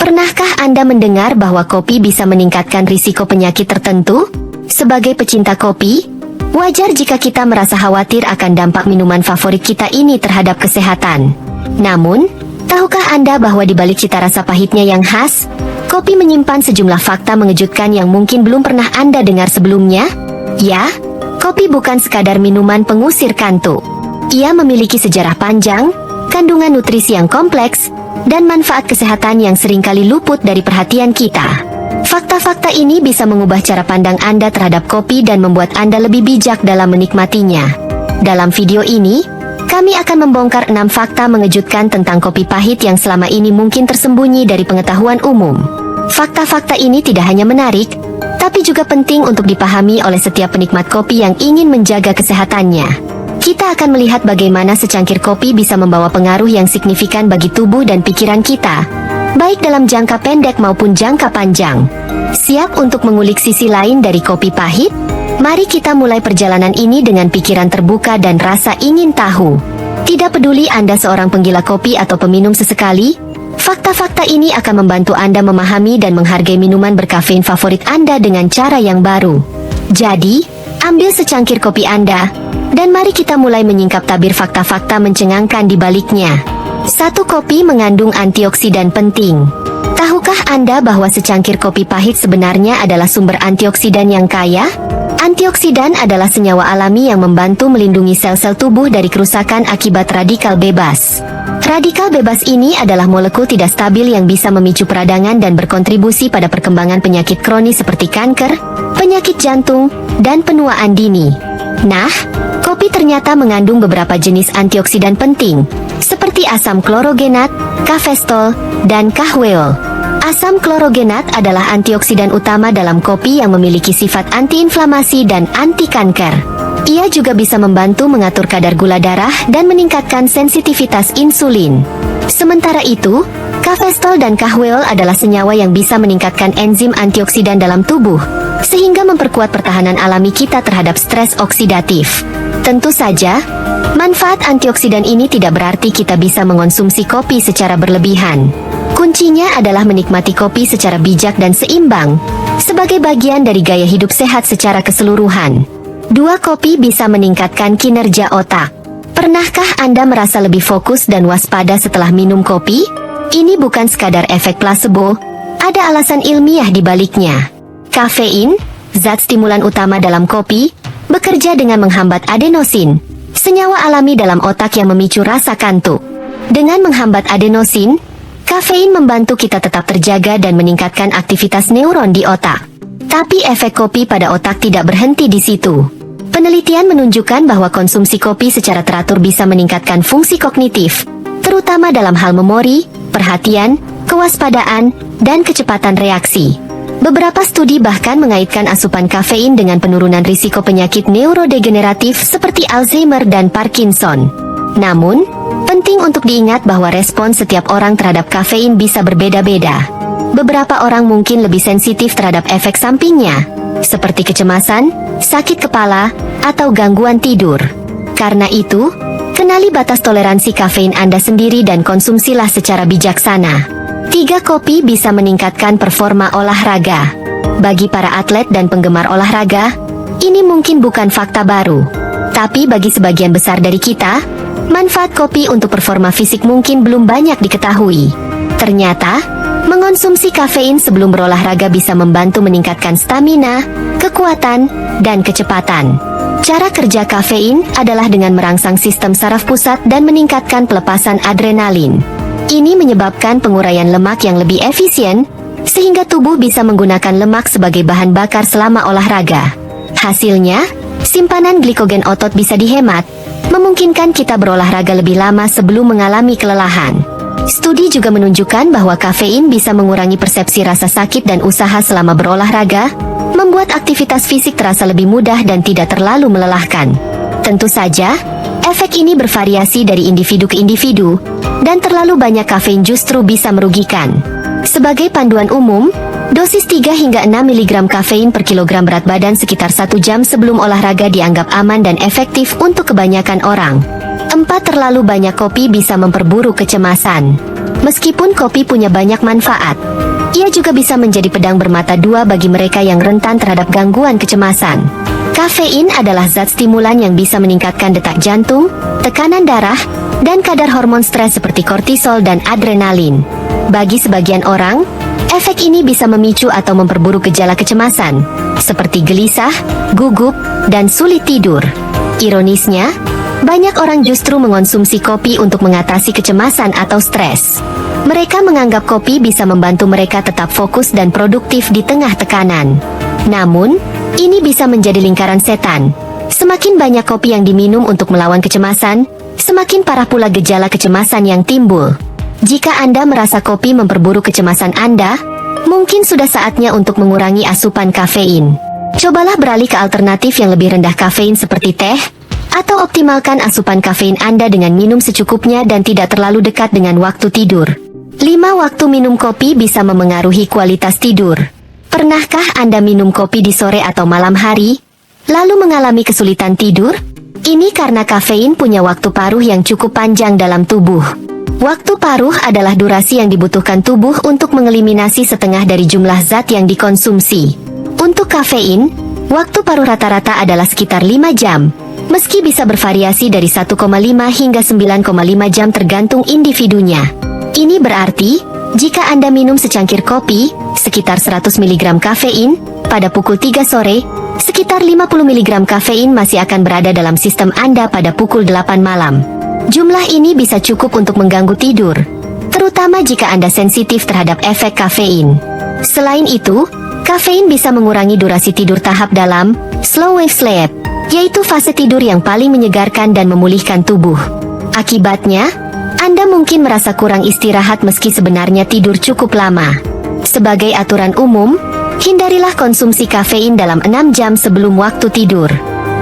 Pernahkah Anda mendengar bahwa kopi bisa meningkatkan risiko penyakit tertentu? Sebagai pecinta kopi, wajar jika kita merasa khawatir akan dampak minuman favorit kita ini terhadap kesehatan. Namun, tahukah Anda bahwa di balik cita rasa pahitnya yang khas, kopi menyimpan sejumlah fakta mengejutkan yang mungkin belum pernah Anda dengar sebelumnya? Ya, kopi bukan sekadar minuman pengusir kantuk. Ia memiliki sejarah panjang, kandungan nutrisi yang kompleks, dan manfaat kesehatan yang seringkali luput dari perhatian kita. Fakta-fakta ini bisa mengubah cara pandang Anda terhadap kopi dan membuat Anda lebih bijak dalam menikmatinya. Dalam video ini, kami akan membongkar 6 fakta mengejutkan tentang kopi pahit yang selama ini mungkin tersembunyi dari pengetahuan umum. Fakta-fakta ini tidak hanya menarik, tapi juga penting untuk dipahami oleh setiap penikmat kopi yang ingin menjaga kesehatannya. Kita akan melihat bagaimana secangkir kopi bisa membawa pengaruh yang signifikan bagi tubuh dan pikiran kita, baik dalam jangka pendek maupun jangka panjang. Siap untuk mengulik sisi lain dari kopi pahit? Mari kita mulai perjalanan ini dengan pikiran terbuka dan rasa ingin tahu. Tidak peduli Anda seorang penggila kopi atau peminum sesekali, fakta-fakta ini akan membantu Anda memahami dan menghargai minuman berkafein favorit Anda dengan cara yang baru. Jadi, ambil secangkir kopi Anda, dan mari kita mulai menyingkap tabir fakta-fakta mencengangkan di baliknya. 1. Kopi mengandung antioksidan penting. Tahukah Anda bahwa secangkir kopi pahit sebenarnya adalah sumber antioksidan yang kaya? Antioksidan adalah senyawa alami yang membantu melindungi sel-sel tubuh dari kerusakan akibat radikal bebas. Radikal bebas ini adalah molekul tidak stabil yang bisa memicu peradangan dan berkontribusi pada perkembangan penyakit kronis seperti kanker, penyakit jantung, dan penuaan dini. Nah, kopi ternyata mengandung beberapa jenis antioksidan penting, seperti asam klorogenat, kafestol, dan kahweol. Asam klorogenat adalah antioksidan utama dalam kopi yang memiliki sifat antiinflamasi dan anti-kanker. Ia juga bisa membantu mengatur kadar gula darah dan meningkatkan sensitivitas insulin. Sementara itu, kafestol dan kahweol adalah senyawa yang bisa meningkatkan enzim antioksidan dalam tubuh, sehingga memperkuat pertahanan alami kita terhadap stres oksidatif. Tentu saja, manfaat antioksidan ini tidak berarti kita bisa mengonsumsi kopi secara berlebihan. Kuncinya adalah menikmati kopi secara bijak dan seimbang, sebagai bagian dari gaya hidup sehat secara keseluruhan. 2. Kopi bisa meningkatkan kinerja otak. Pernahkah Anda merasa lebih fokus dan waspada setelah minum kopi? Ini bukan sekadar efek placebo, ada alasan ilmiah di baliknya. Kafein, zat stimulan utama dalam kopi, bekerja dengan menghambat adenosin, senyawa alami dalam otak yang memicu rasa kantuk. Dengan menghambat adenosin, kafein membantu kita tetap terjaga dan meningkatkan aktivitas neuron di otak. Tapi efek kopi pada otak tidak berhenti di situ. Penelitian menunjukkan bahwa konsumsi kopi secara teratur bisa meningkatkan fungsi kognitif, terutama dalam hal memori, perhatian, kewaspadaan, dan kecepatan reaksi. Beberapa studi bahkan mengaitkan asupan kafein dengan penurunan risiko penyakit neurodegeneratif seperti Alzheimer dan Parkinson. Namun, penting untuk diingat bahwa respon setiap orang terhadap kafein bisa berbeda-beda. Beberapa orang mungkin lebih sensitif terhadap efek sampingnya, seperti kecemasan, sakit kepala, atau gangguan tidur. Karena itu, kenali batas toleransi kafein Anda sendiri dan konsumsilah secara bijaksana. 3. Kopi bisa meningkatkan performa olahraga. Bagi para atlet dan penggemar olahraga, ini mungkin bukan fakta baru. Tapi bagi sebagian besar dari kita, manfaat kopi untuk performa fisik mungkin belum banyak diketahui. Ternyata, mengonsumsi kafein sebelum berolahraga bisa membantu meningkatkan stamina, kekuatan, dan kecepatan. Cara kerja kafein adalah dengan merangsang sistem saraf pusat dan meningkatkan pelepasan adrenalin. Ini menyebabkan penguraian lemak yang lebih efisien, sehingga tubuh bisa menggunakan lemak sebagai bahan bakar selama olahraga. Hasilnya, simpanan glikogen otot bisa dihemat, memungkinkan kita berolahraga lebih lama sebelum mengalami kelelahan. Studi juga menunjukkan bahwa kafein bisa mengurangi persepsi rasa sakit dan usaha selama berolahraga, membuat aktivitas fisik terasa lebih mudah dan tidak terlalu melelahkan. Tentu saja, efek ini bervariasi dari individu ke individu, dan terlalu banyak kafein justru bisa merugikan. Sebagai panduan umum, dosis 3 hingga 6 mg kafein per kilogram berat badan sekitar 1 jam sebelum olahraga dianggap aman dan efektif untuk kebanyakan orang. 4. Terlalu banyak kopi bisa memperburuk kecemasan. Meskipun kopi punya banyak manfaat, Ia juga bisa menjadi pedang bermata dua bagi mereka yang rentan terhadap gangguan kecemasan. Kafein adalah zat stimulan yang bisa meningkatkan detak jantung, tekanan darah, dan kadar hormon stres seperti kortisol dan adrenalin. Bagi sebagian orang, efek ini bisa memicu atau memperburuk gejala kecemasan, seperti gelisah, gugup, dan sulit tidur. Ironisnya, banyak orang justru mengonsumsi kopi untuk mengatasi kecemasan atau stres. Mereka menganggap kopi bisa membantu mereka tetap fokus dan produktif di tengah tekanan. Namun, ini bisa menjadi lingkaran setan. Semakin banyak kopi yang diminum untuk melawan kecemasan, semakin parah pula gejala kecemasan yang timbul. Jika Anda merasa kopi memperburuk kecemasan Anda, mungkin sudah saatnya untuk mengurangi asupan kafein. Cobalah beralih ke alternatif yang lebih rendah kafein seperti teh, atau optimalkan asupan kafein Anda dengan minum secukupnya dan tidak terlalu dekat dengan waktu tidur. 5 waktu minum kopi bisa memengaruhi kualitas tidur. Pernahkah Anda minum kopi di sore atau malam hari, lalu mengalami kesulitan tidur? Ini karena kafein punya waktu paruh yang cukup panjang dalam tubuh. Waktu paruh adalah durasi yang dibutuhkan tubuh untuk mengeliminasi setengah dari jumlah zat yang dikonsumsi. Untuk kafein, waktu paruh rata-rata adalah sekitar 5 jam, meski bisa bervariasi dari 1,5 hingga 9,5 jam tergantung individunya. Ini berarti, jika Anda minum secangkir kopi, sekitar 100 mg kafein, pada pukul 3 sore, sekitar 50 mg kafein masih akan berada dalam sistem Anda pada pukul 8 malam. Jumlah ini bisa cukup untuk mengganggu tidur, terutama jika Anda sensitif terhadap efek kafein. Selain itu, kafein bisa mengurangi durasi tidur tahap dalam, slow wave sleep, yaitu fase tidur yang paling menyegarkan dan memulihkan tubuh. Akibatnya, Anda mungkin merasa kurang istirahat meski sebenarnya tidur cukup lama. Sebagai aturan umum, hindarilah konsumsi kafein dalam 6 jam sebelum waktu tidur.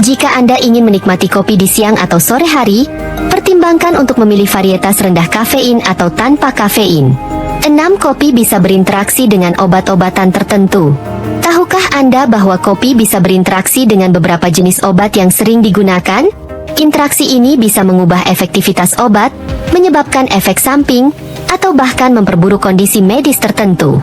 Jika Anda ingin menikmati kopi di siang atau sore hari, pertimbangkan untuk memilih varietas rendah kafein atau tanpa kafein. 6 kopi bisa berinteraksi dengan obat-obatan tertentu. Tahukah Anda bahwa kopi bisa berinteraksi dengan beberapa jenis obat yang sering digunakan? Interaksi ini bisa mengubah efektivitas obat, menyebabkan efek samping, atau bahkan memperburuk kondisi medis tertentu.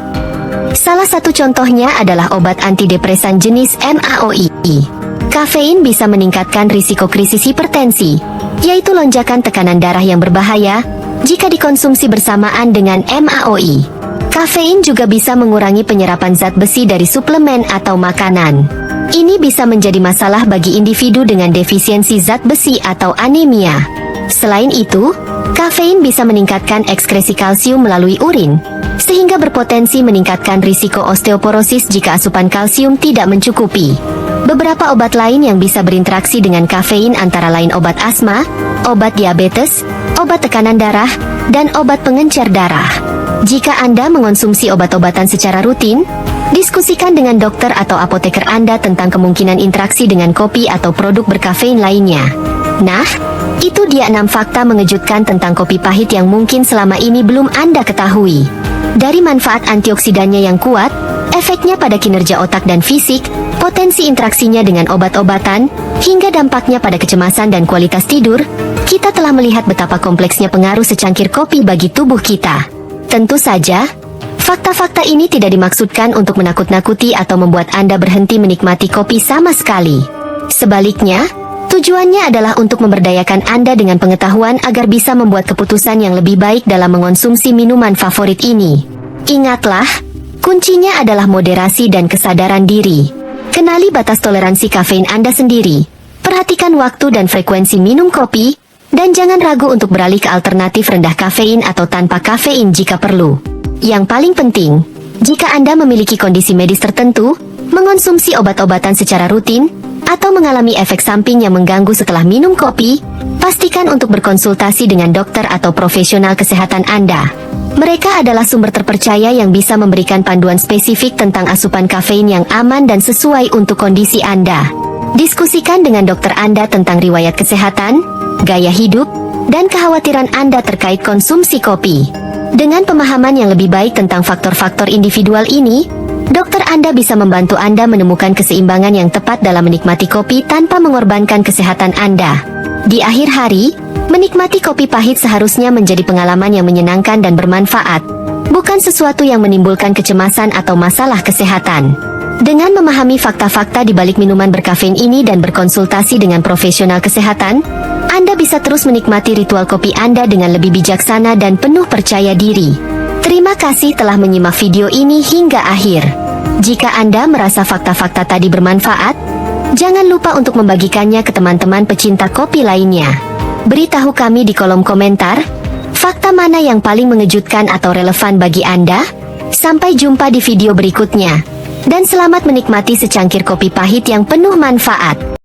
Salah satu contohnya adalah obat antidepresan jenis MAOI. Kafein bisa meningkatkan risiko krisis hipertensi, yaitu lonjakan tekanan darah yang berbahaya, jika dikonsumsi bersamaan dengan MAOI. Kafein juga bisa mengurangi penyerapan zat besi dari suplemen atau makanan. Ini bisa menjadi masalah bagi individu dengan defisiensi zat besi atau anemia. Selain itu, kafein bisa meningkatkan ekskresi kalsium melalui urin, sehingga berpotensi meningkatkan risiko osteoporosis jika asupan kalsium tidak mencukupi. Beberapa obat lain yang bisa berinteraksi dengan kafein antara lain obat asma, obat diabetes, obat tekanan darah, dan obat pengencer darah. Jika Anda mengonsumsi obat-obatan secara rutin, diskusikan dengan dokter atau apoteker Anda tentang kemungkinan interaksi dengan kopi atau produk berkafein lainnya. Nah, itu dia 6 fakta mengejutkan tentang kopi pahit yang mungkin selama ini belum Anda ketahui. Dari manfaat antioksidannya yang kuat, efeknya pada kinerja otak dan fisik, potensi interaksinya dengan obat-obatan, hingga dampaknya pada kecemasan dan kualitas tidur, kita telah melihat betapa kompleksnya pengaruh secangkir kopi bagi tubuh kita. Tentu saja, fakta-fakta ini tidak dimaksudkan untuk menakut-nakuti atau membuat Anda berhenti menikmati kopi sama sekali. Sebaliknya, tujuannya adalah untuk memberdayakan Anda dengan pengetahuan agar bisa membuat keputusan yang lebih baik dalam mengonsumsi minuman favorit ini. Ingatlah, kuncinya adalah moderasi dan kesadaran diri. Kenali batas toleransi kafein Anda sendiri. Perhatikan waktu dan frekuensi minum kopi, dan jangan ragu untuk beralih ke alternatif rendah kafein atau tanpa kafein jika perlu. Yang paling penting, jika Anda memiliki kondisi medis tertentu, mengonsumsi obat-obatan secara rutin, atau mengalami efek samping yang mengganggu setelah minum kopi, pastikan untuk berkonsultasi dengan dokter atau profesional kesehatan Anda. Mereka adalah sumber terpercaya yang bisa memberikan panduan spesifik tentang asupan kafein yang aman dan sesuai untuk kondisi Anda. Diskusikan dengan dokter Anda tentang riwayat kesehatan, gaya hidup, dan kekhawatiran Anda terkait konsumsi kopi. Dengan pemahaman yang lebih baik tentang faktor-faktor individual ini, dokter Anda bisa membantu Anda menemukan keseimbangan yang tepat dalam menikmati kopi tanpa mengorbankan kesehatan Anda. Di akhir hari, menikmati kopi pahit seharusnya menjadi pengalaman yang menyenangkan dan bermanfaat, bukan sesuatu yang menimbulkan kecemasan atau masalah kesehatan. Dengan memahami fakta-fakta di balik minuman berkafein ini dan berkonsultasi dengan profesional kesehatan, Anda bisa terus menikmati ritual kopi Anda dengan lebih bijaksana dan penuh percaya diri. Terima kasih telah menyimak video ini hingga akhir. Jika Anda merasa fakta-fakta tadi bermanfaat, jangan lupa untuk membagikannya ke teman-teman pecinta kopi lainnya. Beritahu kami di kolom komentar, fakta mana yang paling mengejutkan atau relevan bagi Anda? Sampai jumpa di video berikutnya. Dan selamat menikmati secangkir kopi pahit yang penuh manfaat.